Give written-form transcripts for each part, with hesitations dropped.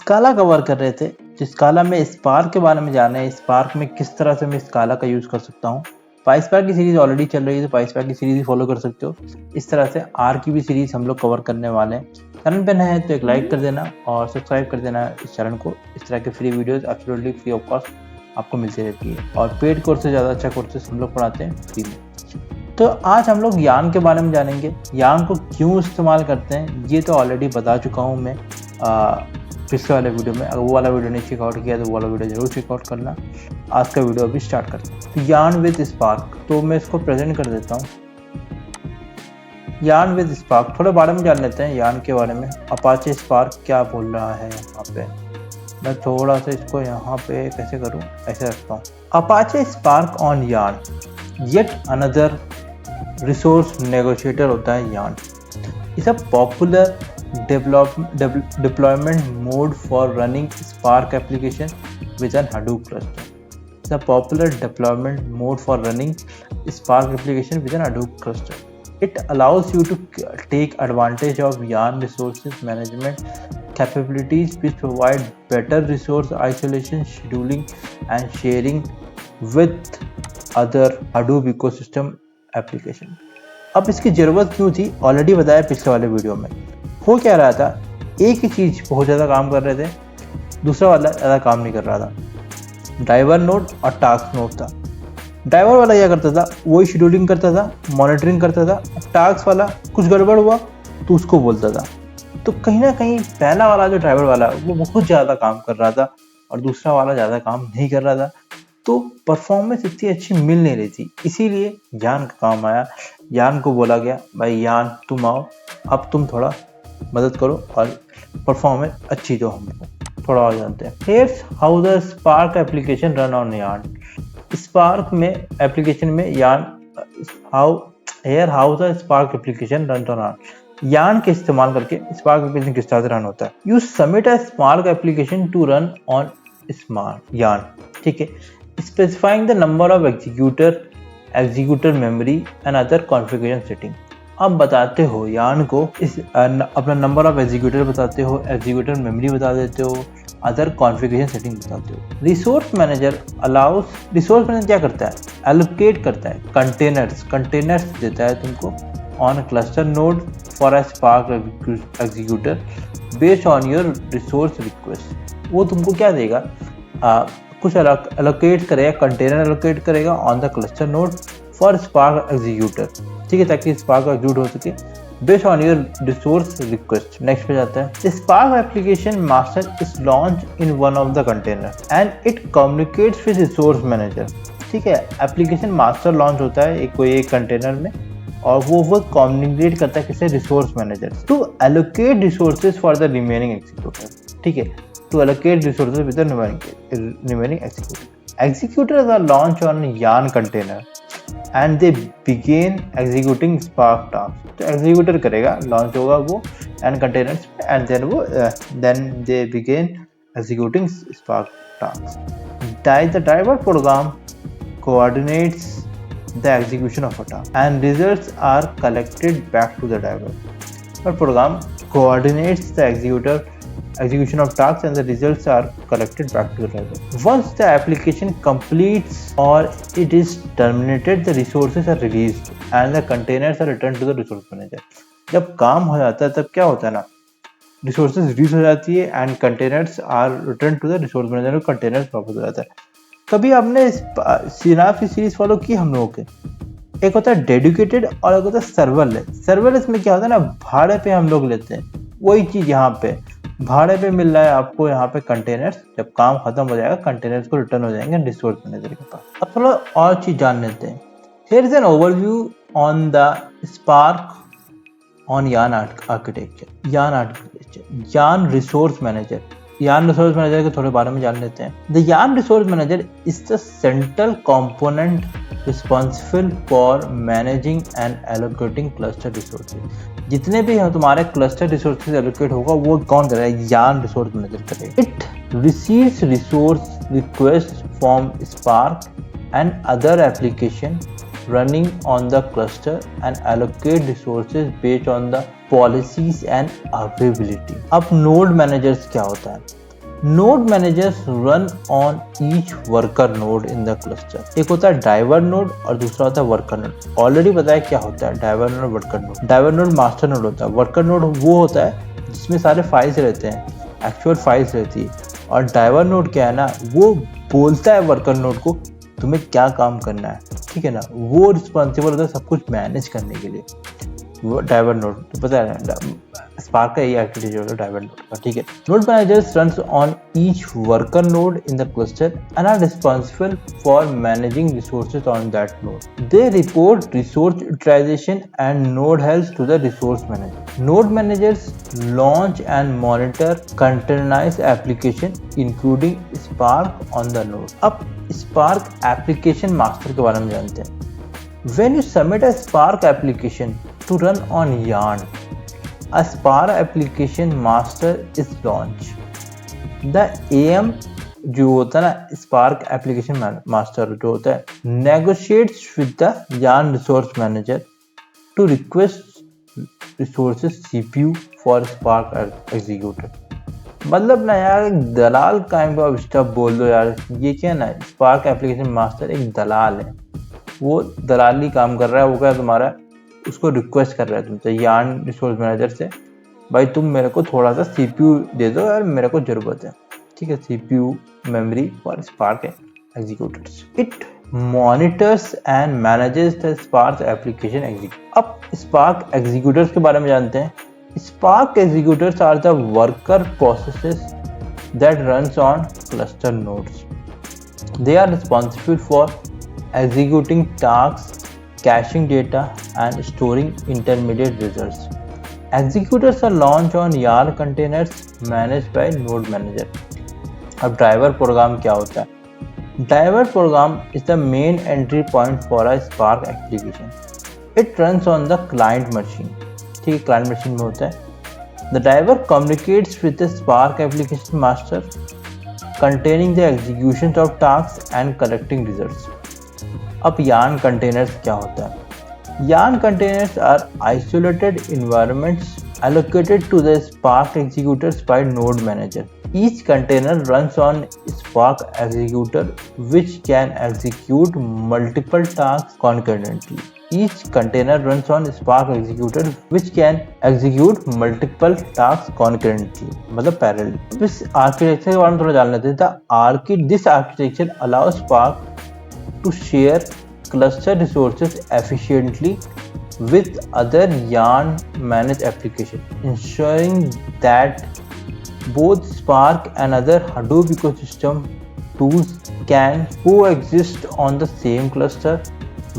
स्काला cover कर रहे थे। तो स्काला में स्पार्क के बारे में जाना है, स्पार्क में किस तरह से मैं स्काला का यूज़ कर सकता हूँ। पाइस्पार्क की सीरीज ऑलरेडी चल रही है, तो पाइस्पार्क की सीरीज फॉलो कर सकते हो। इस तरह से आर की भी सीरीज हम लोग कवर करने वाले हैं। चैनल पे नए हैं तो एक लाइक कर देना और सब्सक्राइब कर देना इस चैनल को। इस तरह के free videos absolutely free of cost आपको मिलती रहती है, और पेड कोर्स से ज़्यादा अच्छा कोर्सेस हम लोग पढ़ाते हैं फ्री में। तो आज हम लोग यान के बारे में जानेंगे। यान को क्यों इस्तेमाल करते हैं ये तो ऑलरेडी बता चुका हूँ मैं पिछले वाले वीडियो में। अगर वो वाला वीडियो नहीं चेकआउट किया तो वो वाला वीडियो जरूर चेकआउट करना। आज का वीडियो अभी स्टार्ट करते हैं। तो यान विद स्पार्क, तो मैं इसको प्रेजेंट कर देता हूँ। यान विद स्पार्क, थोड़े बारे में जान लेते हैं यान के बारे में। अपाचे स्पार्क क्या बोल रहा है यहाँ पे, मैं थोड़ा सा इसको यहाँ पे कैसे करूँ, ऐसे रखता हूँ। अपाचे स्पार्क ऑन यान, येट अनदर रिसोर्स नेगोशिएटर होता है यान। Is a popular deployment mode for running Spark application with an Hadoop cluster. It's a popular deployment mode for running Spark application with an Hadoop cluster. It allows you to take advantage of Yarn resources management capabilities, which provide better resource isolation, scheduling, and sharing with other Hadoop ecosystem application. अब इसकी ज़रूरत क्यों थी, already बताया पिछले वाले video में। हो क्या रहा था, एक ही चीज़ बहुत ज़्यादा काम कर रहे थे, दूसरा वाला ज़्यादा काम नहीं कर रहा था। ड्राइवर नोड और टास्क नोड था। ड्राइवर वाला क्या करता था, वही शेड्यूलिंग करता था, मॉनिटरिंग करता था। टास्क वाला कुछ गड़बड़ हुआ तो उसको बोलता था। तो कहीं ना कहीं पहला वाला जो ड्राइवर वाला वो बहुत ज़्यादा काम कर रहा था और दूसरा वाला ज़्यादा काम नहीं कर रहा था। तो परफॉर्मेंस इतनी अच्छी मिल नहीं रही थी, इसीलिए यान का काम आया। यान को बोला गया, भाई यान तुम आओ, अब तुम थोड़ा मदद करो और परफॉर्मेंस अच्छी दो हमको, थोड़ा और जानते हैं। Hairs how the Spark application run on यान। स्पार्क में एप्लीकेशन में यान how the Spark application run on यान के इस्तेमाल करके स्पार्क एप्लीकेशन किस तरह से रन होता है। You submit a Spark application to run on smart YARN, ठीक है। Specifying the number of executor memory and other configuration setting. अब बताते हो यान को अपना नंबर ऑफ एग्जीक्यूटर बताते हो, एग्जीक्यूटर मेमोरी बता देते हो, अदर कॉन्फ़िगरेशन सेटिंग बताते हो। रिसोर्स मैनेजर क्या करता है, एलोकेट करता है कंटेनर्स देता है तुमको on cluster node for a spark executor based on your resource request. वो तुमको क्या देगा, कुछ एलोकेट करेगा, कंटेनर एलोकेट करेगा on the cluster node for spark executor, ठीक है, ताकि स्पार्क एग्जीक्यूट हो सके based on your resource request. Next पे जाता है। Spark application master is launch in one of the container and it communicates with resource manager, ठीक है। एप्लीकेशन मास्टर लॉन्च होता है एक कंटेनर में और वो कम्युनिकेट करता है किसे, resource manager, to allocate resources for the remaining executor, ठीक है, to allocate resources with the remaining executor. Executors are launched on Yarn container and they begin executing Spark tasks. तो executor करेगा, launch होगा वो and containers and then they begin executing Spark tasks. The driver program coordinates the execution of a task and results are collected back to the driver. The program coordinates the execution of tasks and the results are collected back to the driver. Once the application completes or it is terminated, the resources are released and the containers are returned to the resource manager. जब काम हो जाता है तब क्या होता है ना, रिसोर्सेज रिलीज हो जाती है and containers are return to the resource manager, containers वापस हो जाता है। कभी आपने सिनाफ की सीरीज फॉलो की हम लोगों के, एक होता है डेडिकेटेड और एक होता है सर्वरलेस। सर्वरलेस में क्या होता है ना, भाड़े पे हम लोग लेते हैं, वही चीज यहाँ पे भाड़े पे मिल रहा है आपको। यहाँ पे कंटेनर्स, जब काम खत्म हो जाएगा कंटेनर्स को रिटर्न हो जाएंगे रिसोर्स मैनेजर के पास। अब थोड़ा और चीज जान लेते हैं। Here is an overview on the spark on YARN architecture. यान रिसोर्स मैनेजर के थोड़े बारे में जान लेते हैं। The YARN resource manager is the central component responsible for managing and allocating cluster resources. जितने भी तुम्हारे क्लस्टर रिसोर्सेज एलोकेट होगा वो कौन करेगा, यान रिसोर्स मैनेजर करेगा। It receives resource request from spark and other application running on the cluster and allocate resources based on the policies and availability. अब नोड मैनेजर्स क्या होता है, node managers run on each worker node in the cluster. एक होता है driver node और दूसरा होता है वर्कर नोड। ऑलरेडी बताया क्या होता है ड्राइवर नोड और worker node. Driver node master node होता है, वर्कर नोड वो होता है जिसमें सारे फाइल्स रहते हैं, एक्चुअल फाइल्स रहती है। और ड्राइवर नोड क्या है ना, वो बोलता है वर्कर नोड को तुम्हें क्या काम करना है, ठीक है ना, वो रिस्पॉन्सिबल होता है सब कुछ मैनेज करने के लिए। वो ड्राइवर नोड तो पता है स्पार्क का यही एक्टिविटी होता है ड्राइवर नोड का, ठीक है। Node managers runs on each worker node in the cluster and are responsible for managing resources on that node. They report resource utilisation and node health to the resource manager. Node managers launch and monitor containerised application including Spark on the node. अब Spark application master के बारे में जानते हैं। When you submit a Spark application to run on Yarn, a Spark application master is launched. The AM जो होता है ना Spark application master जो होता है negotiates with the Yarn resource manager to request resources CPU for Spark executor। मतलब ना यार दलाल काइंड ऑफ स्टफ बोल दो यार, ये क्या ना Spark application master एक दलाल है, वो दलाली काम कर रहा है। वो क्या तुम्हारा उसको रिक्वेस्ट कर रहा है तुमसे यार्न रिसोर्स मैनेजर से, भाई तुम मेरे को थोड़ा सा सीपीयू दे दो यार, मेरे को जरूरत है, ठीक है, CPU memory for Spark executors. It monitors and manages the Spark application execute. अब स्पार्क एग्जीक्यूटर्स के बारे में जानते हैं। Spark executors are the worker processes that runs on cluster nodes. They are responsible for executing tasks, caching data, and storing intermediate results. Executors are launched on YARN containers managed by Node Manager. अब driver program क्या होता है? Driver program is the main entry point for a Spark application. It runs on the client machine. ठीक है, client machine में होता है। The driver communicates with the Spark application master, containing the executions of tasks and collecting results. अब YARN containers क्या होता है? YARN containers are isolated environments allocated to the Spark executors by node manager. Each container runs on Spark executor which can execute multiple tasks concurrently. Each container runs on Spark executor which can execute multiple tasks concurrently, मतलब parallel। इस architecture के बारे में थोड़ा जान लेते हैं। This architecture allows Spark to share cluster resources efficiently with other Yarn managed applications, ensuring that both Spark and other Hadoop ecosystem tools can coexist on the same cluster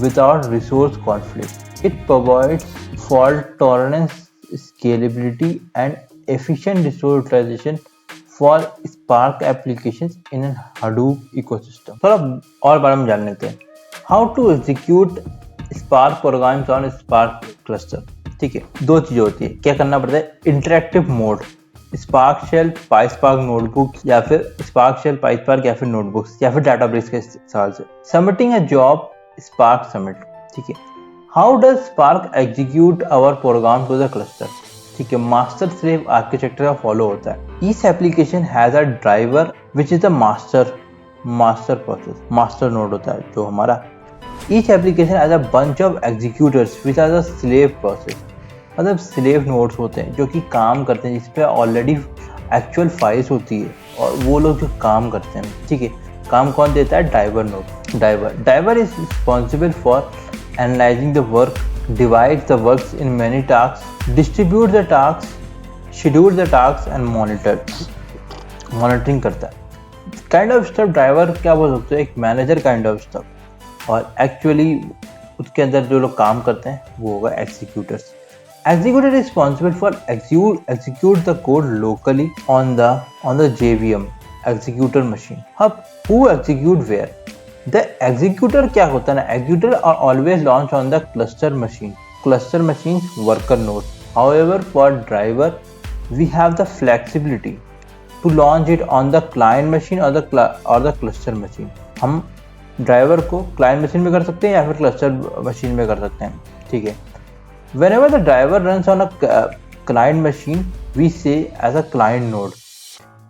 without resource conflict. It provides fault tolerance, scalability, and efficient resource utilization for Spark applications in a Hadoop ecosystem। थोड़ा और बारे में जान लेते हैं। How to execute Spark programs on Spark cluster। ठीक है, दो चीजें होती है, क्या करना पड़ता है? Interactive mode, Spark shell, PySpark notebook या फिर स्पार्क शेल, पाइस्पार्क या फिर नोटबुक्स या फिर डाटाबेस के इस्तेमाल से। Submitting a job Spark submit. ठीक है, how does Spark execute our program to the cluster. ठीक है, मास्टर स्लेव आर्किटेक्चर का फॉलो होता है। Each application has a driver which is the master process, master node होता है जो हमारा। Each application has a bunch of executors which are the slave process, मतलब स्लेव नोड्स होते हैं जो कि काम करते हैं, जिस पे ऑलरेडी एक्चुअल फाइल्स होती है और वो लोग जो काम करते हैं। ठीक है, काम कौन देता है? Driver node. Driver is responsible for analysing the work, divide the works in many task, distribute the task, schedule the task and monitoring करता है। काइंड ऑफ स्टफ ड्राइवर क्या बोल सकते हैं? एक मैनेजर काइंड ऑफ स्टफ, और actually उसके अंदर जो लोग काम करते हैं वो होगा executors. Executor is responsible for execute the code locally on the JVM executor machine. अब who execute where? The executor क्या होता है ना? Executor are always launched on the cluster machine. Cluster machines worker node. However, for driver, we have the flexibility to launch it on the client machine or the cluster machine. हम driver को client machine में कर सकते हैं या फिर cluster machine में कर सकते हैं। ठीक है, whenever the driver runs on a client machine, we say as a client node.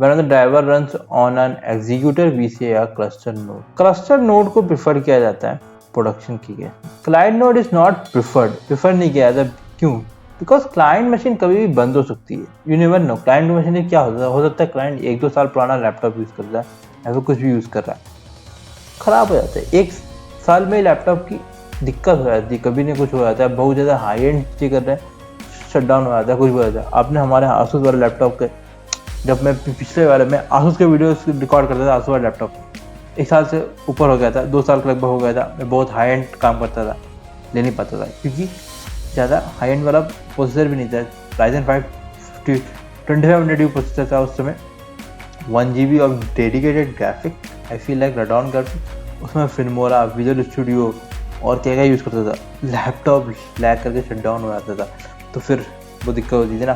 When the driver runs on an executor, we say a cluster node. Cluster node को prefer किया जाता है प्रोडक्शन की है. Client node is not preferred. Prefer नहीं किया जाता. क्यों? Because client machine कभी भी बंद हो सकती है. You never know. Client machine में क्या हो सकता है client 1-2 साल पुराना लैपटॉप यूज़ कर रहा है या फिर कुछ भी यूज़ कर रहा है, ख़राब हो जाता है. 1 साल में लैपटॉप की दिक्कत हो जाती है, कभी नहीं कुछ हो जाता है. बहुत ज़्यादा हाई एंड चीज़ कर रहे हैं, शट डाउन हो जाता है, कुछ भी हो जाता है. आपने हमारे आसूस वाले लैपटॉप के, जब मैं पिछले वाले में आसूस के वीडियो रिकॉर्ड करता था, आसूस वाला लैपटॉप 1 साल से ऊपर हो गया था, 2 साल का लगभग हो गया था. मैं बहुत हाई एंड काम करता था, ले नहीं पाता था क्योंकि ज़्यादा हाई एंड वाला प्रोसेसर भी नहीं था. Ryzen 5 2500 प्रोसेसर था उस समय, 1 GB of dedicated graphic, I feel like Radeon graphic. उसमें फिल्मोरा, विजुअल स्टूडियो और क्या यूज़ करता था. लैपटॉप लैग करके शट डाउन हो जाता था, तो फिर वो दिक्कत होती थी ना.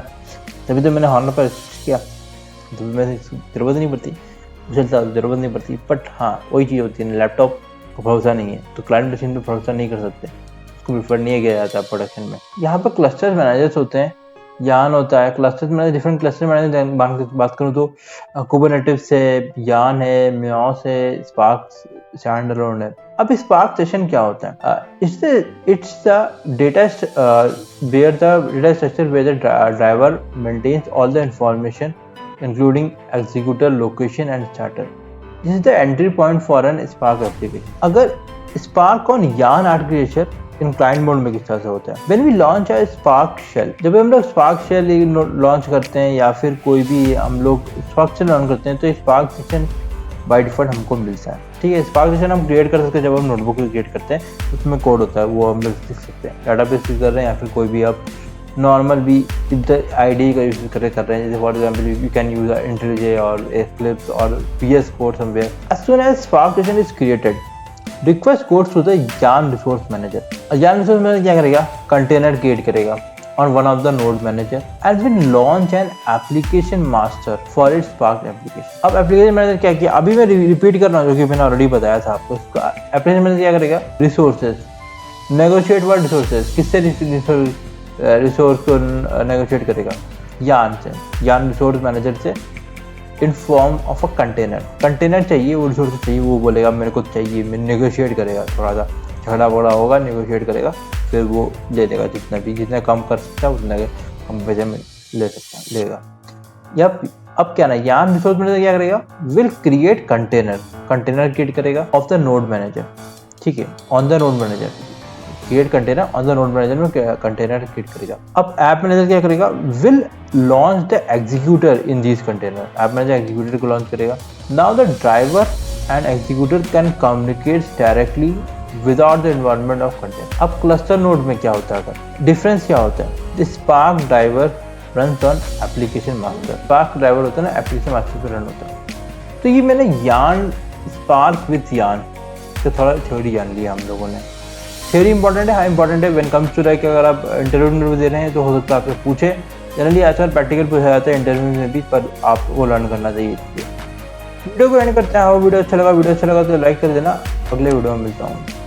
तभी तो मैंने हॉर्नर पर किया, तो मैंने ज़रूरत नहीं पड़ती, चलता ज़रूरत नहीं पड़ती. बट हाँ, वही चीज़ होती है, लैपटॉप को भरोसा नहीं है तो क्लाइंट मशीन पर भरोसा नहीं कर सकते, उसको प्रीफर नहीं किया जाता प्रोडक्शन में. यहाँ पर क्लस्टर मैनेजर्स होते हैं, यान होता है. Cluster manager, different cluster manager बात करूँ तो कुबरनेटिव्स है, यान है, म्योस है, स्पार्क स्टैंडअलोन है. अब स्पार्क सेशन क्या होता है? It's the data where the data structure where the driver maintains all the information including executor, location and starter. This is the entry point for an Spark application. अगर Spark on YARN architecture in client mode में किस तरह से होता है? When we launch a Spark shell, जब हम लोग स्पार्क शेल लॉन्च करते हैं या फिर कोई भी हम लोग स्पार्क शेल लॉन्च करते हैं, तो स्पार्क सेशन बाय डिफॉल्ट हमको मिलता है. ठीक है, स्पार्क सेशन हम क्रिएट कर सकते हैं. जब हम नोटबुक क्रिएट करते हैं उसमें कोड होता है, वो हम लोग लिख सकते हैं. डाटाबेस यूज कर रहे हैं या फिर कोई भी आप नॉर्मल भी आईडी का यूज कर रहे हैं, जैसे for example you can use IntelliJ और एक्लिप्स और VS code somewhere. As soon as Spark session is created, request goes to the YARN resource manager. YARN resource manager क्या करेगा? कंटेनर क्रिएट करेगा on one of the node manager and will launch an application master for its Spark application. अब application manager क्या किया? अभी मैं repeat कर रहा हूँ जो कि मैंने ऑलरेडी बताया था आपको. application manager क्या करेगा? Resources negotiate word resources. किससे रिसोर्स को नेगोशिएट करेगा? यान से, यान रिसोर्स मैनेजर से in form of a container चाहिए, वो रिसोर्स चाहिए, वो बोलेगा मेरे को चाहिए, मैं नेगोशिएट करेगा, थोड़ा सा झगड़ा बड़ा होगा, नेगोशिएट करेगा, फिर वो ले लेगा जितना कम कर सकता है उतना कम पैसे में ले सकता है, लेगा. या अब क्या ना, यान रिसोर्स मैनेजर क्या करेगा? विल क्रिएट कंटेनर क्रिएट करेगा ऑफ द नोड मैनेजर. ठीक है, on the node manager create container, on the node manager में कंटेनर क्रिएट करेगा. अब ऐप मैनेजर क्या करेगा? Will launch the executor in this container. App manager executor को launch करेगा. Now the driver and executor can communicate directly without the environment of container. अब cluster node में क्या होता है? डिफरेंस क्या होता है? The spark driver runs on application master. Spark driver होता है ना, एप्लीकेशन मास्टर पे रन होता है. तो ये मैंने यान, स्पार्क विथ यान तो थोड़ा थ्योरी जान लिया हम लोगों ने. थ्योरी इंपॉर्टेंट है, हाँ इंपॉर्टेंट है. व्हेन कम्स टू लाइक अगर आप इंटरव्यू दे रहे हैं तो हो सकता है आपसे पूछे. जनरली आजकल प्रैक्टिकल पूछा जाता है इंटरव्यू में भी, पर आपको लर्न करना चाहिए. वीडियो को एंड करते हैं. वीडियो अच्छा लगा तो लाइक कर देना. अगले वीडियो में मिलता हूँ.